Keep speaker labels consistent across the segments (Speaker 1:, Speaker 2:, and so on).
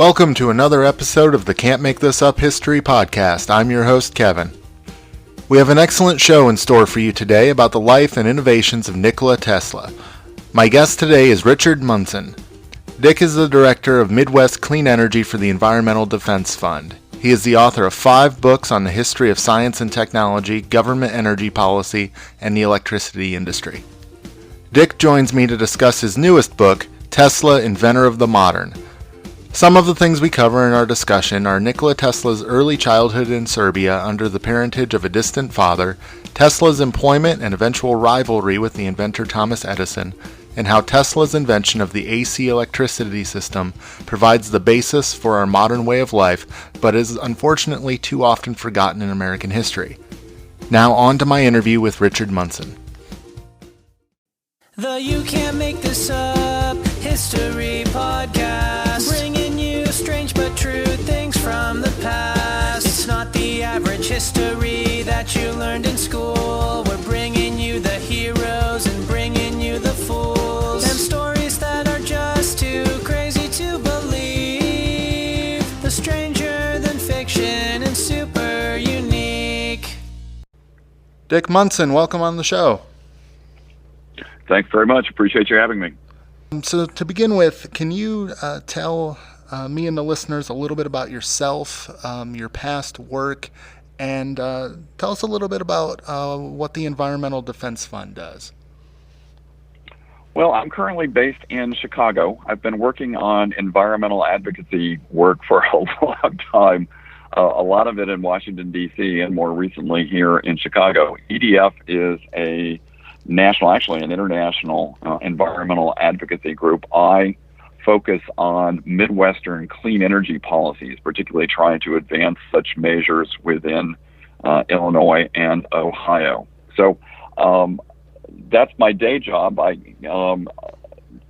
Speaker 1: Welcome to another episode of the Can't Make This Up History Podcast. I'm your host, Kevin. We have an excellent show in store for you today about the life and innovations of Nikola Tesla. My guest today is Richard Munson. Dick is the director of Midwest Clean Energy for the Environmental Defense Fund. He is the author of 5 books on the history of science and technology, government energy policy, and the electricity industry. Dick joins me to discuss his newest book, Tesla, Inventor of the Modern. Some of the things we cover in our discussion are Nikola Tesla's early childhood in Serbia under the parentage of a distant father, Tesla's employment and eventual rivalry with the inventor Thomas Edison, and how Tesla's invention of the AC electricity system provides the basis for our modern way of life, but is unfortunately too often forgotten in American history. Now on to my interview with Richard Munson.
Speaker 2: The You Can't Make This Up History Podcast, bringing you strange but true things from the past. It's not the average history that you learned in school. We're bringing you the heroes and bringing you the fools. Them stories that are just too crazy to believe. The stranger than fiction and super unique.
Speaker 1: Dick Munson, welcome on the show.
Speaker 3: Thanks very much. Appreciate you having me.
Speaker 1: So to begin with, can you tell me and the listeners a little bit about yourself, your past work, and tell us a little bit about what the Environmental Defense Fund does?
Speaker 3: Well, I'm currently based in Chicago. I've been working on environmental advocacy work for a long time, a lot of it in Washington, D.C., and more recently here in Chicago. EDF is a national, actually an international environmental advocacy group. I focus on Midwestern clean energy policies, particularly trying to advance such measures within Illinois and Ohio. So that's my day job. I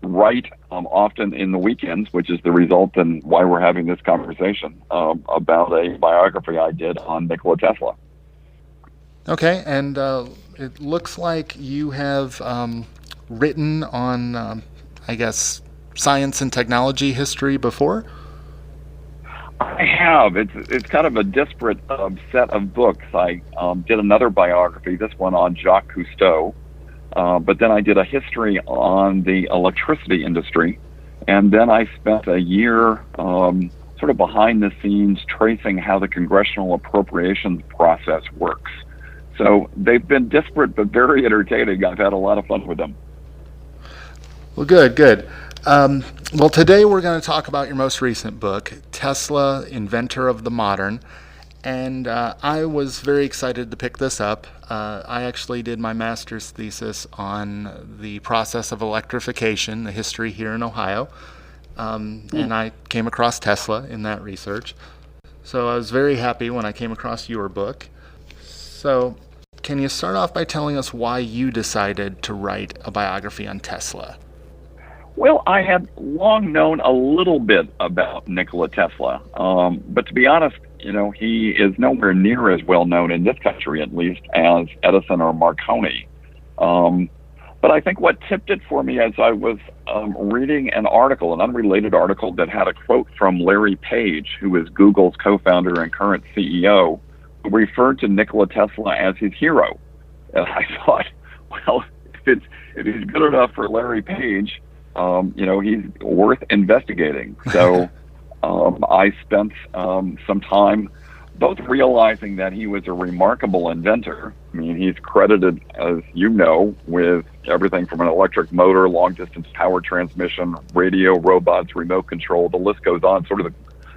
Speaker 3: write often in the weekends, which is the result and why we're having this conversation about a biography I did on Nikola Tesla.
Speaker 1: Okay, and it looks like you have written on, science and technology history before?
Speaker 3: I have. It's kind of a disparate set of books. I did another biography, this one on Jacques Cousteau, but then I did a history on the electricity industry, and then I spent a year sort of behind the scenes tracing how the congressional appropriations process works. So they've been disparate but very entertaining. I've had a lot of fun with them.
Speaker 1: Well, good. Well, today we're going to talk about your most recent book, Tesla, Inventor of the Modern. And I was very excited to pick this up. I actually did my master's thesis on the process of electrification, the history here in Ohio. And I came across Tesla in that research. So I was very happy when I came across your book. So, can you start off by telling us why you decided to write a biography on Tesla?
Speaker 3: Well, I had long known a little bit about Nikola Tesla, but to be honest, he is nowhere near as well known in this country, at least, as Edison or Marconi. But I think what tipped it for me as I was reading an unrelated article that had a quote from Larry Page, who is Google's co-founder and current CEO, who referred to Nikola Tesla as his hero. And I thought, well, if he's good enough for Larry Page, he's worth investigating. So I spent some time both realizing that he was a remarkable inventor. I mean, he's credited, as you know, with everything from an electric motor, long-distance power transmission, radio, robots, remote control. The list goes on, sort of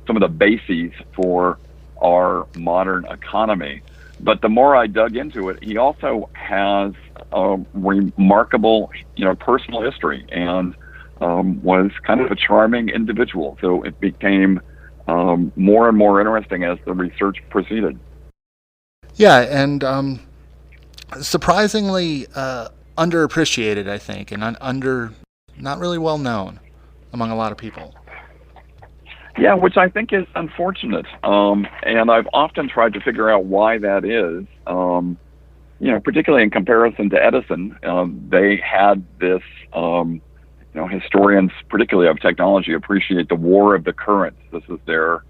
Speaker 3: some of the bases for our modern economy. But the more I dug into it, he also has a remarkable, personal history and was kind of a charming individual. So it became more and more interesting as the research proceeded.
Speaker 1: Yeah, and surprisingly underappreciated, I think, and not really well known among a lot of people.
Speaker 3: Yeah, which I think is unfortunate. And I've often tried to figure out why that is. Particularly in comparison to Edison, they had this historians, particularly of technology, appreciate the war of the currents. This is their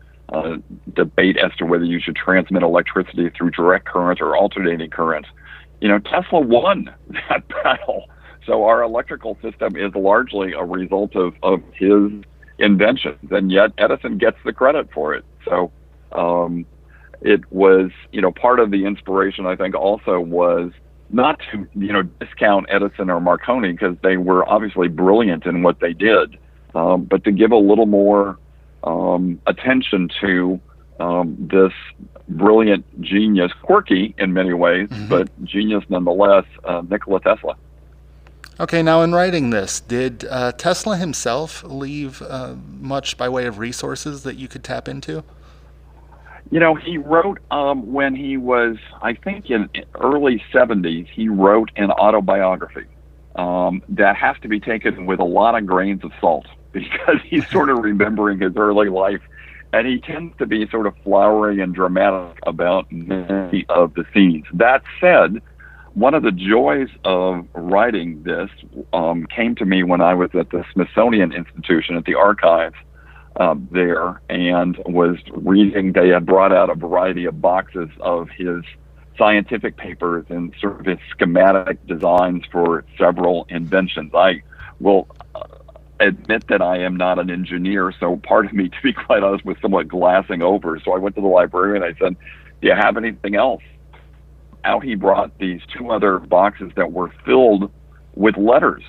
Speaker 3: debate as to whether you should transmit electricity through direct current or alternating current. Tesla won that battle. So our electrical system is largely a result of his inventions, and yet Edison gets the credit for it. So it was, part of the inspiration, I think, also was not to, discount Edison or Marconi, because they were obviously brilliant in what they did, but to give a little more attention to this brilliant genius, quirky in many ways, but genius nonetheless, Nikola Tesla.
Speaker 1: Okay, now in writing this, did Tesla himself leave much by way of resources that you could tap into?
Speaker 3: He wrote, when he was, I think in early 70s, he wrote an autobiography that has to be taken with a lot of grains of salt, because he's sort of remembering his early life, and he tends to be sort of flowery and dramatic about many of the scenes. That said, one of the joys of writing this came to me when I was at the Smithsonian Institution at the archives there, and was reading. They had brought out a variety of boxes of his scientific papers and sort of his schematic designs for several inventions. I will admit that I am not an engineer, so part of me, to be quite honest, was somewhat glassing over. So I went to the librarian and I said, "Do you have anything else?" Out he brought these two other boxes that were filled with letters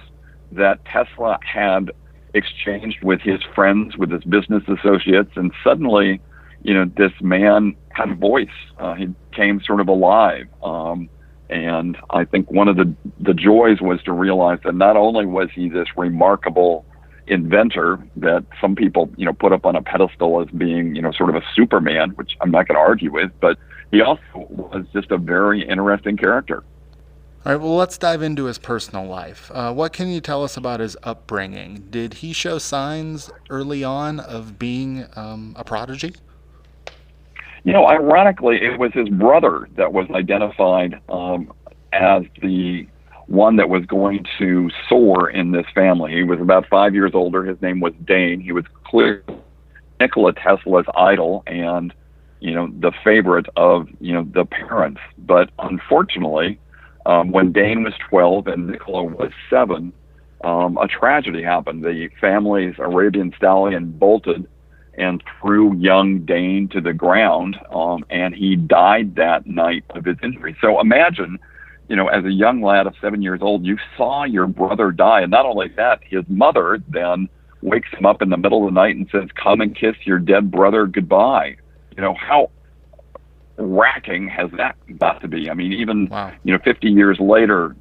Speaker 3: that Tesla had exchanged with his friends, with his business associates, and suddenly, this man had a voice. He became sort of alive. And I think one of the joys was to realize that not only was he this remarkable inventor that some people, put up on a pedestal as being, sort of a Superman, which I'm not going to argue with, but he also was just a very interesting character.
Speaker 1: All right, well, let's dive into his personal life. What can you tell us about his upbringing? Did he show signs early on of being a prodigy?
Speaker 3: Ironically, it was his brother that was identified as the one that was going to soar in this family. He was about 5 years older. His name was Dane. He was clearly Nikola Tesla's idol and, the favorite of, the parents. But unfortunately, when Dane was 12 and Nikola was 7, a tragedy happened. The family's Arabian stallion bolted and threw young Dane to the ground, and he died that night of his injury. So imagine, as a young lad of 7 years old, you saw your brother die, and not only that, his mother then wakes him up in the middle of the night and says, "Come and kiss your dead brother goodbye." How racking has that got to be? I mean, even,
Speaker 1: Wow.
Speaker 3: 50 years later,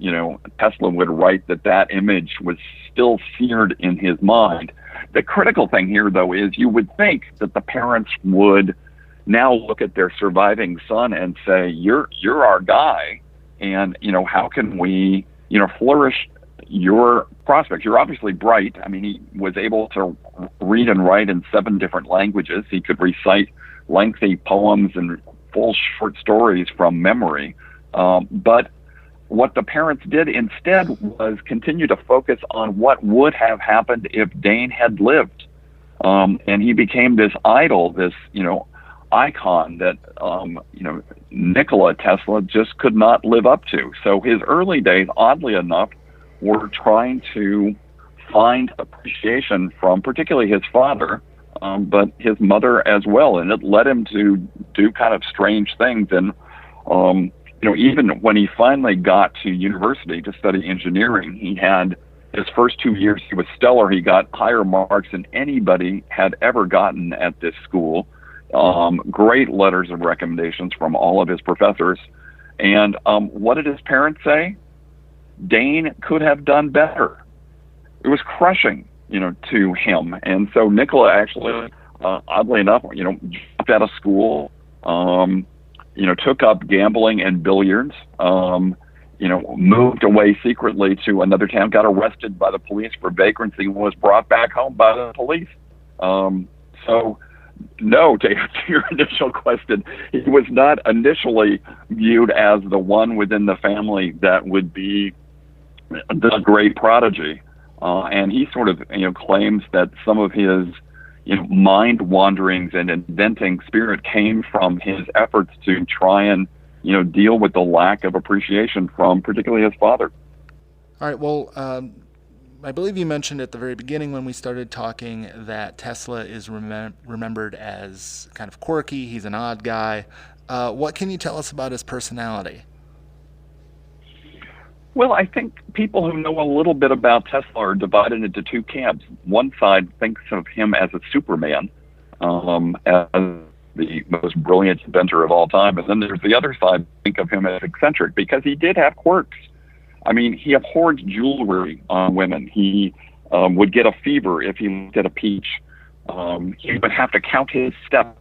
Speaker 3: Tesla would write that image was still seared in his mind. The critical thing here, though, is you would think that the parents would now look at their surviving son and say, you're our guy, and, how can we, flourish your prospects? You're obviously bright. I mean, he was able to read and write in 7 different languages. He could recite lengthy poems and full short stories from memory. But what the parents did instead was continue to focus on what would have happened if Dane had lived. And he became this idol, this, icon that, Nikola Tesla just could not live up to. So his early days, oddly enough, were trying to find appreciation from particularly his father, but his mother as well. And it led him to do kind of strange things. And, even when he finally got to university to study engineering, he had his first 2 years, he was stellar. He got higher marks than anybody had ever gotten at this school. Great letters of recommendations from all of his professors. And what did his parents say? Dane could have done better. It was crushing, to him. And so Nikola actually, oddly enough, dropped out of school, took up gambling and billiards, moved away secretly to another town, got arrested by the police for vagrancy, and was brought back home by the police. So, no, to answer your initial question, he was not initially viewed as the one within the family that would be the great prodigy. and he sort of claims that some of his mind wanderings and inventing spirit came from his efforts to try and deal with the lack of appreciation from particularly his father.
Speaker 1: All right. Well, I believe you mentioned at the very beginning when we started talking that Tesla is remembered as kind of quirky. He's an odd guy. What can you tell us about his personality?
Speaker 3: Well, I think people who know a little bit about Tesla are divided into two camps. One side thinks of him as a Superman, as the most brilliant inventor of all time. And then there's the other side, think of him as eccentric, because he did have quirks. I mean, he abhorred jewelry on women. He would get a fever if he looked at a peach. He would have to count his steps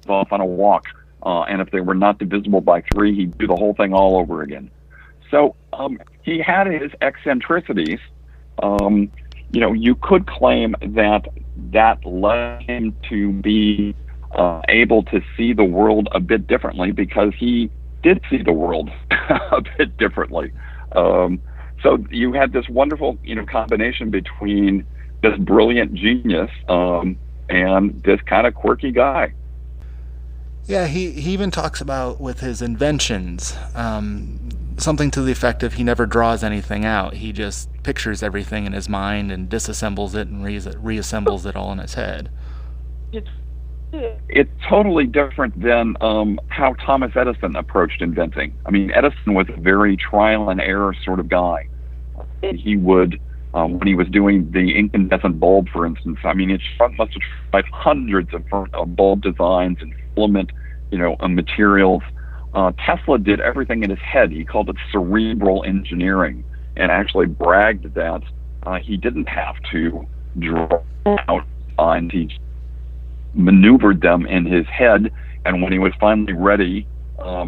Speaker 3: off on a walk. And if they were not divisible by 3, he'd do the whole thing all over again. So he had his eccentricities. You could claim that led him to be able to see the world a bit differently, because he did see the world a bit differently. So you had this wonderful, combination between this brilliant genius and this kind of quirky guy.
Speaker 1: Yeah, he even talks about with his inventions, something to the effect of he never draws anything out. He just pictures everything in his mind and disassembles it and reassembles it all in his head.
Speaker 3: It's totally different than how Thomas Edison approached inventing. I mean, Edison was a very trial and error sort of guy. He would, when he was doing the incandescent bulb, for instance, I mean, it must have tried hundreds of bulb designs and filament, materials. Tesla did everything in his head. He called it cerebral engineering, and actually bragged that he didn't have to draw out designs. He maneuvered them in his head, and when he was finally ready,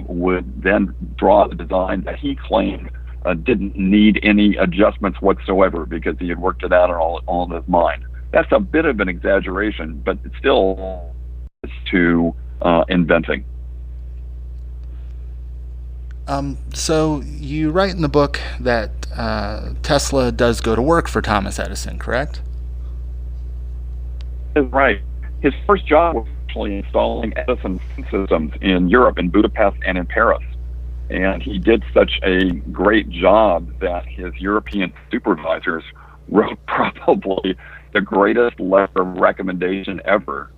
Speaker 3: would then draw the design that he claimed didn't need any adjustments whatsoever, because he had worked it out all in his mind. That's a bit of an exaggeration, but it still is to inventing.
Speaker 1: So you write in the book that Tesla does go to work for Thomas Edison, correct?
Speaker 3: That's right. His first job was actually installing Edison systems in Europe, in Budapest and in Paris. And he did such a great job that his European supervisors wrote probably the greatest letter of recommendation ever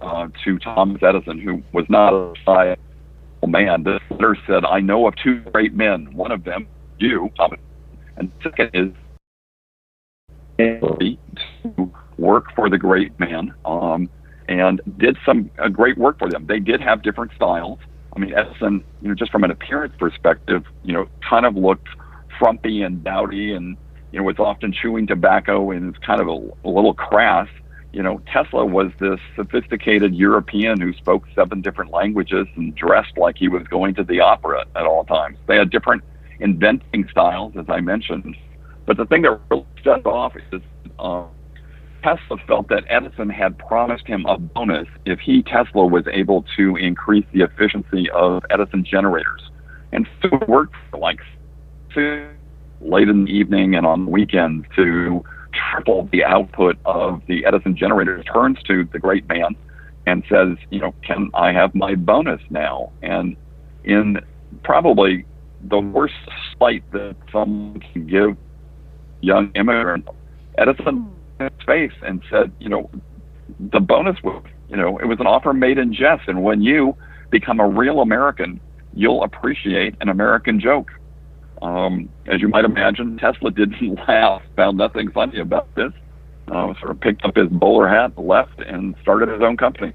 Speaker 3: to Thomas Edison, who was not a shy man. This letter said, "I know of 2 great men. One of them, you, Thomas, and second is to work for the great man." And did some great work for them. They did have different styles. I mean, Edison, just from an appearance perspective, kind of looked frumpy and dowdy, and was often chewing tobacco and was kind of a little crass. Tesla was this sophisticated European who spoke 7 different languages and dressed like he was going to the opera at all times. They had different inventing styles, as I mentioned. But the thing that really set off is Tesla felt that Edison had promised him a bonus if he, Tesla, was able to increase the efficiency of Edison generators. And so it worked for like late in the evening and on weekends to triple the output of the Edison generators. Turns to the great man and says, "Can I have my bonus now?" And in probably the worst slight that someone can give young immigrant, Edison his face and said, the bonus was, it was an offer made in jest. And when you become a real American, you'll appreciate an American joke. As you might imagine, Tesla didn't laugh, found nothing funny about this, sort of picked up his bowler hat, left, and started his own company.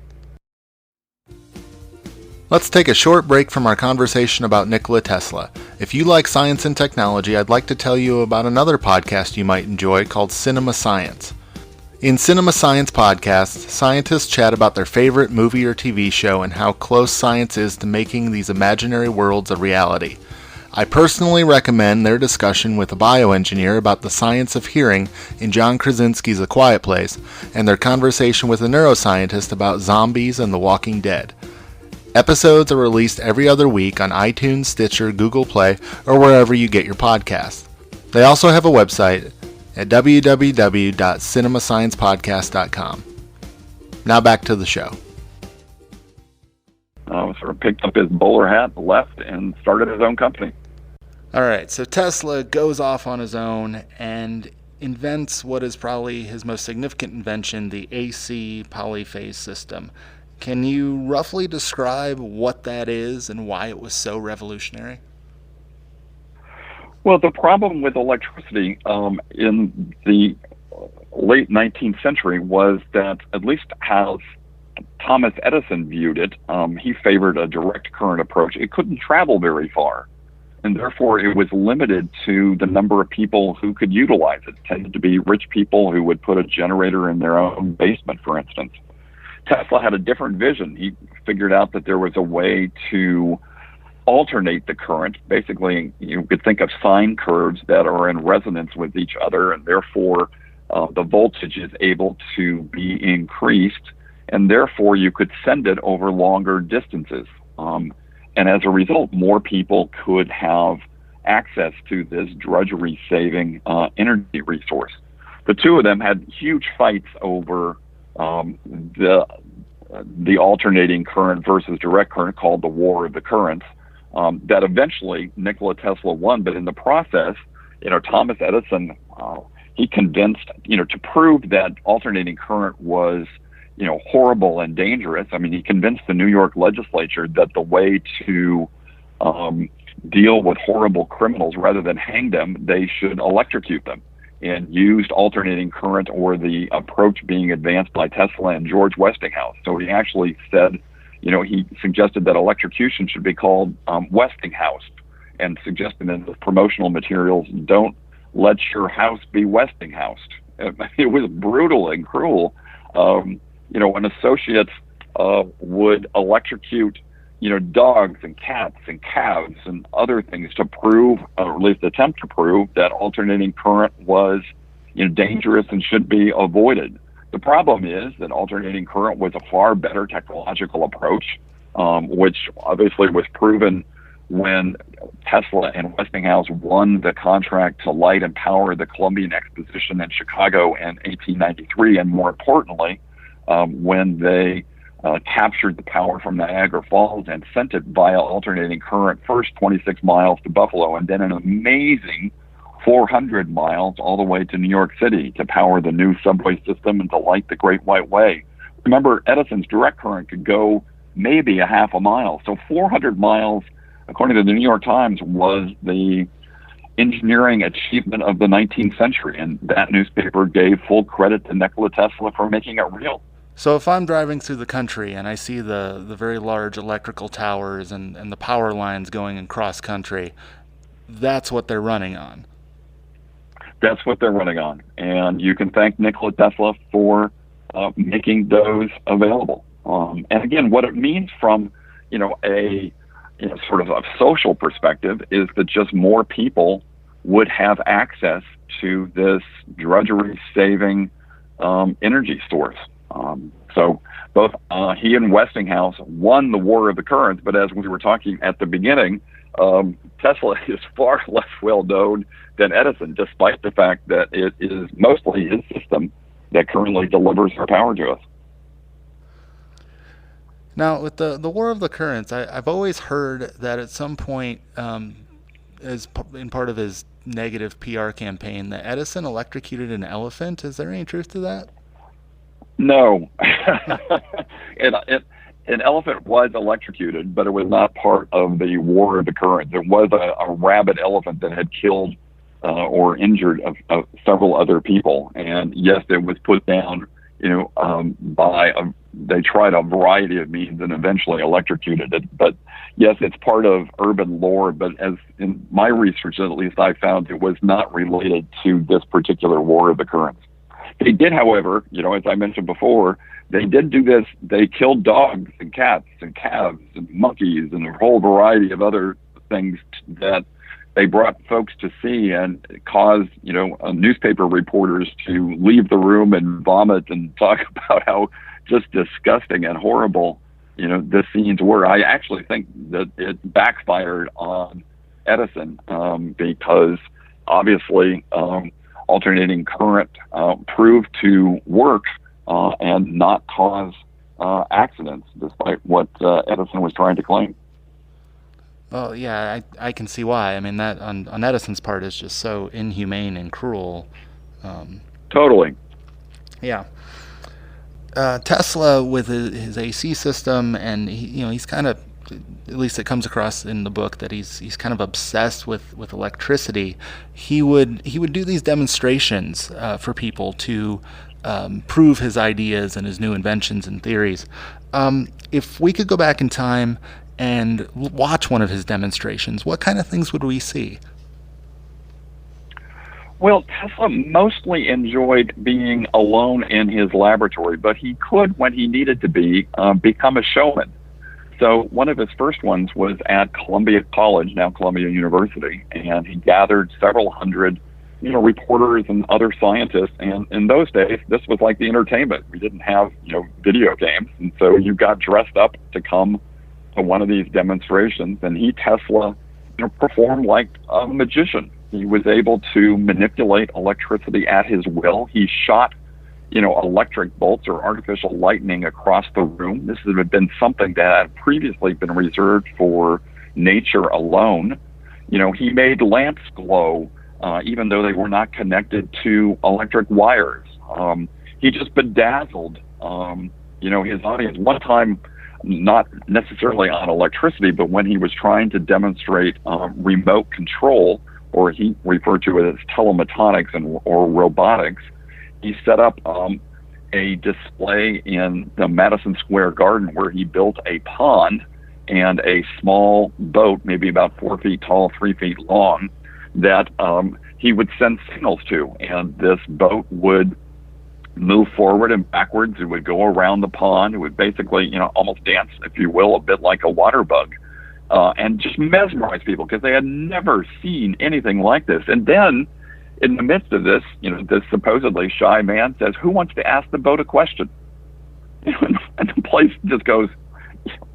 Speaker 1: Let's take a short break from our conversation about Nikola Tesla. If you like science and technology, I'd like to tell you about another podcast you might enjoy called Cinema Science. In Cinema Science podcasts, scientists chat about their favorite movie or TV show and how close science is to making these imaginary worlds a reality. I personally recommend their discussion with a bioengineer about the science of hearing in John Krasinski's A Quiet Place, and their conversation with a neuroscientist about zombies and The Walking Dead. Episodes are released every other week on iTunes, Stitcher, Google Play, or wherever you get your podcasts. They also have a website, at www.cinemasciencepodcast.com. Now back to the show.
Speaker 3: Sort of picked up his bowler hat, left, and started his own company.
Speaker 1: All right, so Tesla goes off on his own and invents what is probably his most significant invention, the AC Polyphase System. Can you roughly describe what that is and why it was so revolutionary?
Speaker 3: Well, the problem with electricity in the late 19th century was that, at least as Thomas Edison viewed it, he favored a direct current approach. It couldn't travel very far, and therefore it was limited to the number of people who could utilize it. It tended to be rich people who would put a generator in their own basement, for instance. Tesla had a different vision. He figured out that there was a way to alternate the current. Basically, you could think of sine curves that are in resonance with each other, and therefore the voltage is able to be increased, and therefore you could send it over longer distances. And as a result, more people could have access to this drudgery-saving energy resource. The two of them had huge fights over the alternating current versus direct current, called the War of the Currents, that eventually Nikola Tesla won. But in the process, Thomas Edison, he convinced, to prove that alternating current was, horrible and dangerous. I mean, he convinced the New York legislature that the way to deal with horrible criminals, rather than hang them, they should electrocute them, and used alternating current, or the approach being advanced by Tesla and George Westinghouse. So he actually said, he suggested that electrocution should be called Westinghouse, and suggested in the promotional materials, don't let your house be Westinghoused. It was brutal and cruel. When associates would electrocute, dogs and cats and calves and other things to prove, or at least attempt to prove, that alternating current was, dangerous and should be avoided. The problem is that alternating current was a far better technological approach, which obviously was proven when Tesla and Westinghouse won the contract to light and power the Columbian Exposition in Chicago in 1893, and more importantly, when they captured the power from Niagara Falls and sent it via alternating current, first 26 miles to Buffalo, and then an amazing 400 miles all the way to New York City to power the new subway system and to light the Great White Way. Remember, Edison's direct current could go maybe a half a mile. So 400 miles, according to the New York Times, was the engineering achievement of the 19th century, and that newspaper gave full credit to Nikola Tesla for making it real.
Speaker 1: So if I'm driving through the country and I see the very large electrical towers and the power lines going across country, that's what they're running on.
Speaker 3: That's what they're running on. And you can thank Nikola Tesla for making those available. And again, what it means from, a sort of a social perspective is that just more people would have access to this drudgery-saving energy source. So both he and Westinghouse won the War of the Currents, but as we were talking at the beginning, Tesla is far less well known than Edison, despite the fact that it is mostly his system that currently delivers our power to us.
Speaker 1: Now, with the War of the Currents, I've always heard that at some point, as in part of his negative PR campaign, that Edison electrocuted an elephant. Is there any truth to that?
Speaker 3: No. An elephant was electrocuted, but it was not part of the War of the Currents. It was a rabid elephant that had killed or injured several other people. And yes, it was put down, they tried a variety of means and eventually electrocuted it. But yes, it's part of urban lore, but as in my research, at least, I found it was not related to this particular War of the Currents. They did, however, as I mentioned before, they did do this. They killed dogs and cats and calves and monkeys and a whole variety of other things that they brought folks to see, and caused, newspaper reporters to leave the room and vomit and talk about how just disgusting and horrible, the scenes were. I actually think that it backfired on Edison, because obviously, alternating current proved to work and not cause accidents, despite what Edison was trying to claim.
Speaker 1: Well, yeah, I can see why. I mean, that on Edison's part is just so inhumane and cruel.
Speaker 3: Totally.
Speaker 1: Yeah. Tesla with his AC system, and he's kind of, at least it comes across in the book, that he's kind of obsessed with electricity. He would do these demonstrations for people to prove his ideas and his new inventions and theories. If we could go back in time and watch one of his demonstrations, what kind of things would we see?
Speaker 3: Well, Tesla mostly enjoyed being alone in his laboratory, but he could, when he needed to be, become a showman. So one of his first ones was at Columbia College, now Columbia University, and he gathered several hundred, reporters and other scientists. And in those days, this was like the entertainment. We didn't have, video games, and so you got dressed up to come to one of these demonstrations. And Tesla, performed like a magician. He was able to manipulate electricity at his will. He shot, electric bolts or artificial lightning across the room. This had been something that had previously been reserved for nature alone. He made lamps glow, even though they were not connected to electric wires. He just bedazzled, his audience. One time, not necessarily on electricity, but when he was trying to demonstrate remote control, or he referred to it as telemetonics or robotics, he set up a display in the Madison Square Garden where he built a pond and a small boat, maybe about 4 feet tall, 3 feet long, that he would send signals to. And this boat would move forward and backwards. It would go around the pond. It would basically, almost dance, if you will, a bit like a water bug. And just mesmerize people because they had never seen anything like this. And then, in the midst of this, this supposedly shy man says, "Who wants to ask the boat a question?" And the place just goes,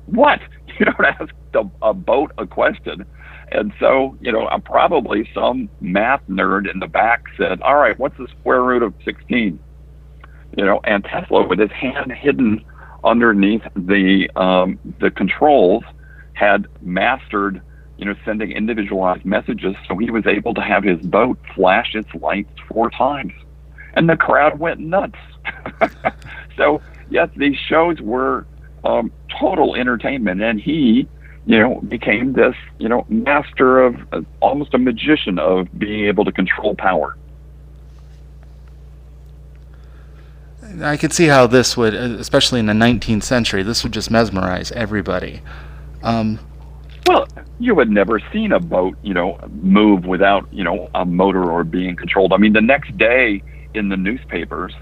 Speaker 3: "What? You don't ask a boat a question?" And so, probably some math nerd in the back said, "All right, what's the square root of 16?" And Tesla, with his hand hidden underneath the controls, had mastered, sending individualized messages, so he was able to have his boat flash its lights 4 times. And the crowd went nuts. So, yes, these shows were total entertainment, and he, became this, master of, almost a magician of being able to control power.
Speaker 1: I could see how this would, especially in the 19th century, this would just mesmerize everybody.
Speaker 3: Well, you had never seen a boat, move without, a motor or being controlled. I mean, the next day in the newspapers,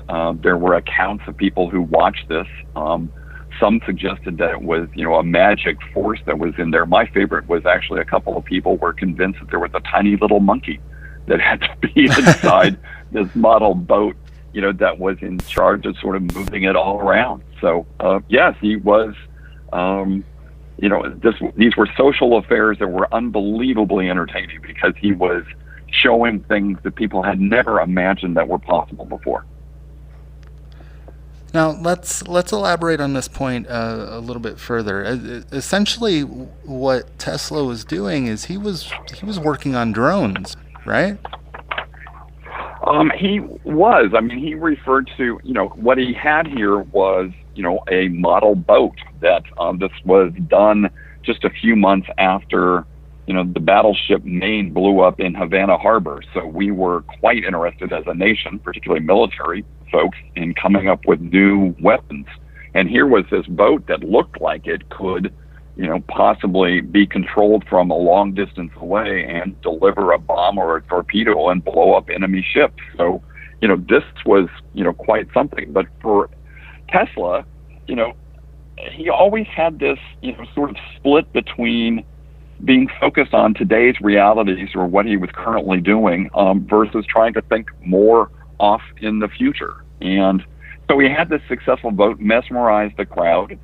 Speaker 3: there were accounts of people who watched this. Some suggested that it was, a magic force that was in there. My favorite was actually a couple of people were convinced that there was a tiny little monkey that had to be inside this model boat, that was in charge of sort of moving it all around. So, yes, he was... these were social affairs that were unbelievably entertaining because he was showing things that people had never imagined that were possible before.
Speaker 1: Now let's elaborate on this point a little bit further. Essentially, what Tesla was doing is he was working on drones, right?
Speaker 3: He was. I mean, he referred to, what he had here was, a model boat that this was done just a few months after, the battleship Maine blew up in Havana Harbor. So we were quite interested as a nation, particularly military folks, in coming up with new weapons. And here was this boat that looked like it could, possibly be controlled from a long distance away and deliver a bomb or a torpedo and blow up enemy ships. So, this was, quite something. But for Tesla, he always had this, sort of split between being focused on today's realities or what he was currently doing versus trying to think more off in the future. And so he had this successful vote, mesmerized the crowd,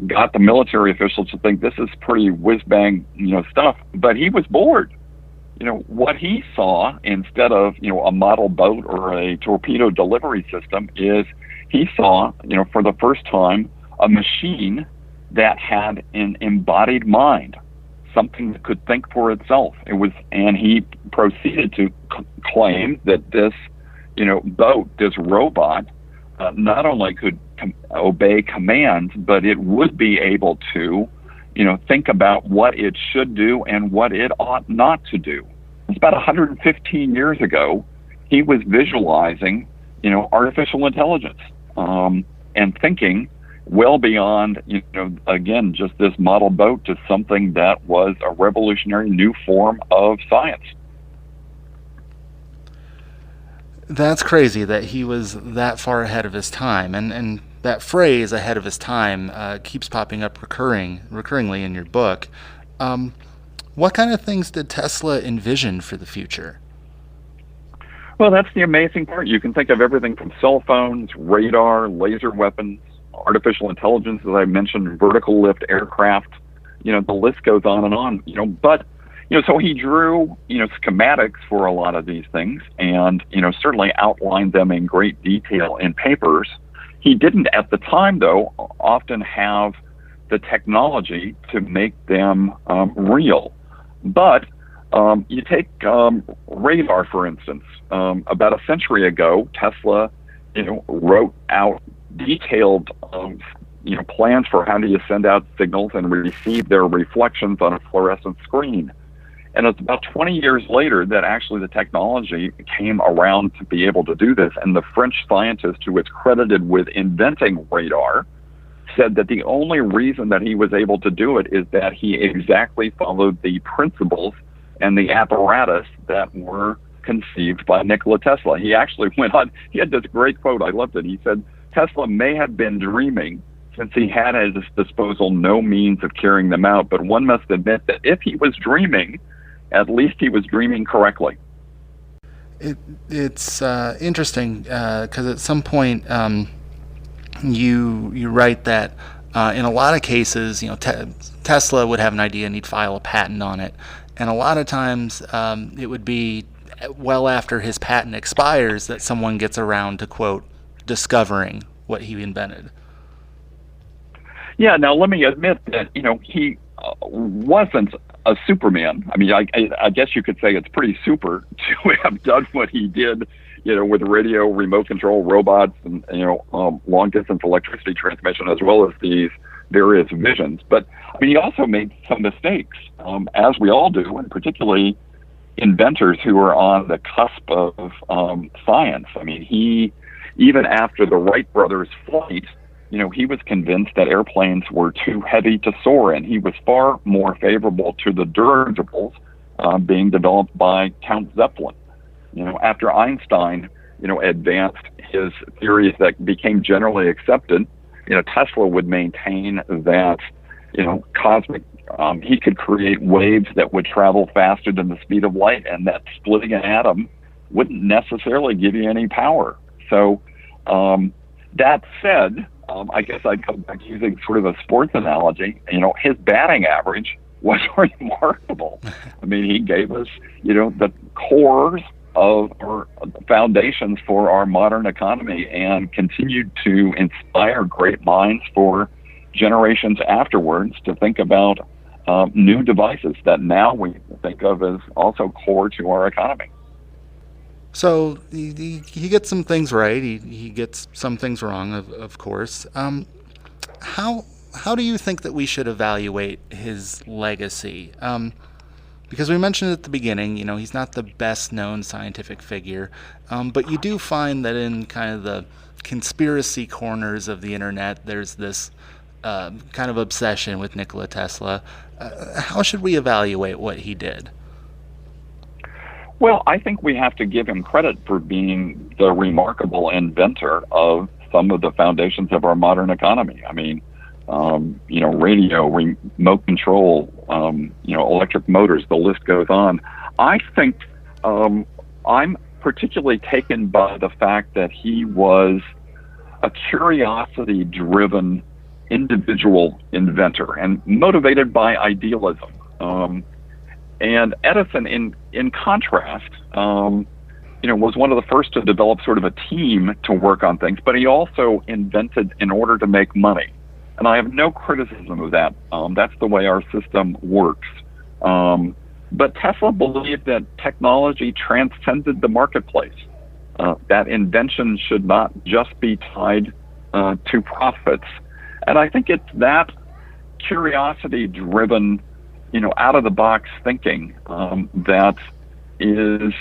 Speaker 3: got the military officials to think this is pretty whiz-bang, stuff. But he was bored. what he saw instead of, a model boat or a torpedo delivery system is he saw, for the first time, a machine that had an embodied mind, something that could think for itself. And he proceeded to claim that this, boat, this robot, not only could obey commands, but it would be able to, think about what it should do and what it ought not to do. It's about 115 years ago, he was visualizing, artificial intelligence, and thinking well beyond, again, just this model boat to something that was a revolutionary new form of science.
Speaker 1: That's crazy that he was that far ahead of his time, and that phrase "ahead of his time" keeps popping up recurringly in your book. What kind of things did Tesla envision for the future?
Speaker 3: Well, that's the amazing part. You can think of everything from cell phones, radar, laser weapons, artificial intelligence, as I mentioned, vertical lift aircraft. The list goes on and on. But so he drew, schematics for a lot of these things, and certainly outlined them in great detail in papers. He didn't, at the time, though, often have the technology to make them real. But you take radar, for instance. About a century ago, Tesla, wrote out detailed, plans for how do you send out signals and receive their reflections on a fluorescent screen. And it's about 20 years later that actually the technology came around to be able to do this. And the French scientist who is credited with inventing radar said that the only reason that he was able to do it is that he exactly followed the principles and the apparatus that were conceived by Nikola Tesla. He actually went on, he had this great quote, I loved it. He said, Tesla may have been dreaming since he had at his disposal no means of carrying them out, but one must admit that if he was dreaming, at least he was dreaming correctly.
Speaker 1: It's interesting because at some point you write that in a lot of cases, Tesla would have an idea and he'd file a patent on it, and a lot of times it would be well after his patent expires that someone gets around to, quote, discovering what he invented.
Speaker 3: Yeah, now let me admit that, he wasn't a Superman. I mean, I guess you could say it's pretty super to have done what he did, with radio, remote control, robots, and, long distance electricity transmission, as well as these various visions. But I mean, he also made some mistakes, as we all do, and particularly inventors who are on the cusp of science. I mean, even after the Wright brothers' flight, he was convinced that airplanes were too heavy to soar, and he was far more favorable to the dirigibles being developed by Count Zeppelin. After Einstein, advanced his theories that became generally accepted, Tesla would maintain that, cosmic, he could create waves that would travel faster than the speed of light, and that splitting an atom wouldn't necessarily give you any power. So, that said, I guess I'd come back using sort of a sports analogy. His batting average was remarkable. I mean, he gave us, the cores of our foundations for our modern economy and continued to inspire great minds for generations afterwards to think about new devices that now we think of as also core to our economy.
Speaker 1: So he gets some things right. He gets some things wrong, of course. How do you think that we should evaluate his legacy? Because we mentioned at the beginning, he's not the best known scientific figure, but you do find that in kind of the conspiracy corners of the internet, there's this kind of obsession with Nikola Tesla. How should we evaluate what he did?
Speaker 3: Well, I think we have to give him credit for being the remarkable inventor of some of the foundations of our modern economy. I mean, radio, remote control, electric motors, the list goes on. I think I'm particularly taken by the fact that he was a curiosity-driven individual inventor and motivated by idealism. And Edison, in contrast, was one of the first to develop sort of a team to work on things, but he also invented in order to make money. And I have no criticism of that. That's the way our system works. But Tesla believed that technology transcended the marketplace, that invention should not just be tied to profits. And I think it's that curiosity-driven, out-of-the-box thinking that is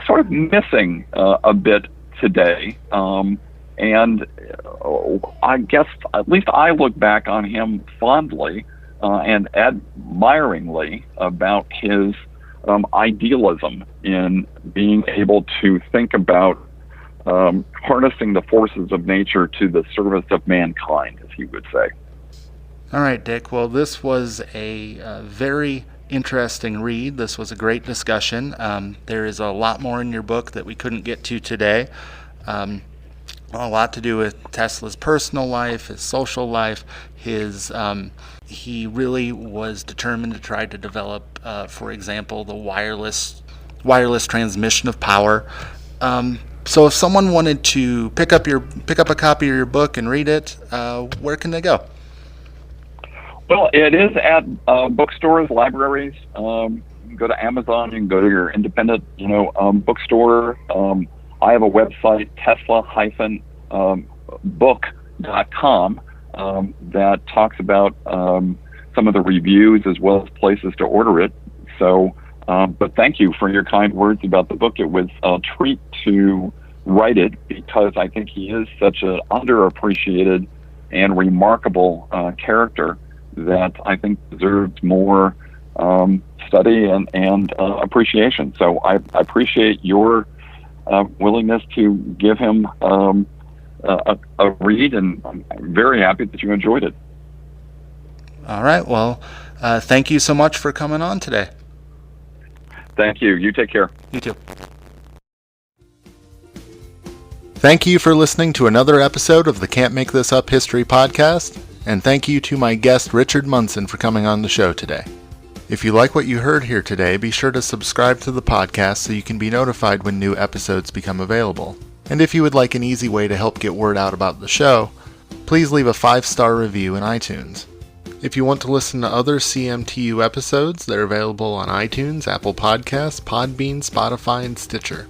Speaker 3: sort of missing a bit today. And I guess at least I look back on him fondly and admiringly about his idealism in being able to think about harnessing the forces of nature to the service of mankind, as he would say.
Speaker 1: All right, Dick. Well, this was a very interesting read. This was a great discussion. There is a lot more in your book that we couldn't get to today. A lot to do with Tesla's personal life, his social life, he really was determined to try to develop, for example, the wireless transmission of power. So if someone wanted to pick up a copy of your book and read it, where can they go?
Speaker 3: Well, it is at bookstores, libraries. You can go to Amazon. You can go to your independent, bookstore. I have a website, tesla-book.com, that talks about some of the reviews as well as places to order it. So, but thank you for your kind words about the book. It was a treat to write it because I think he is such an underappreciated and remarkable character that I think deserves more study and appreciation. So I appreciate your willingness to give him a read, and I'm very happy that you enjoyed it.
Speaker 1: All right. Well, thank you so much for coming on today.
Speaker 3: Thank you. You take care.
Speaker 1: You too. Thank you for listening to another episode of the Can't Make This Up History podcast, and thank you to my guest Richard Munson for coming on the show today. If you like what you heard here today, be sure to subscribe to the podcast so you can be notified when new episodes become available. And if you would like an easy way to help get word out about the show, please leave a 5-star review in iTunes. If you want to listen to other CMTU episodes, they're available on iTunes, Apple Podcasts, Podbean, Spotify, and Stitcher.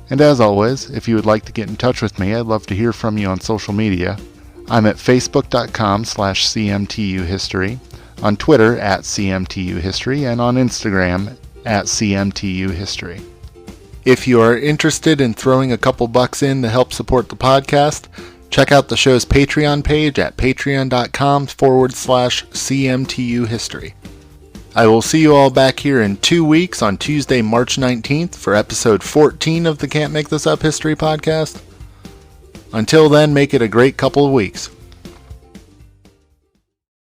Speaker 1: And as always, if you would like to get in touch with me, I'd love to hear from you on social media. I'm at facebook.com/CMTUhistory, on Twitter @CMTUhistory, and on Instagram @CMTUhistory. If you are interested in throwing a couple bucks in to help support the podcast, check out the show's Patreon page at patreon.com/CMTUhistory. I will see you all back here in 2 weeks on Tuesday, March 19th for episode 14 of the Can't Make This Up History podcast. Until then, make it a great couple of weeks.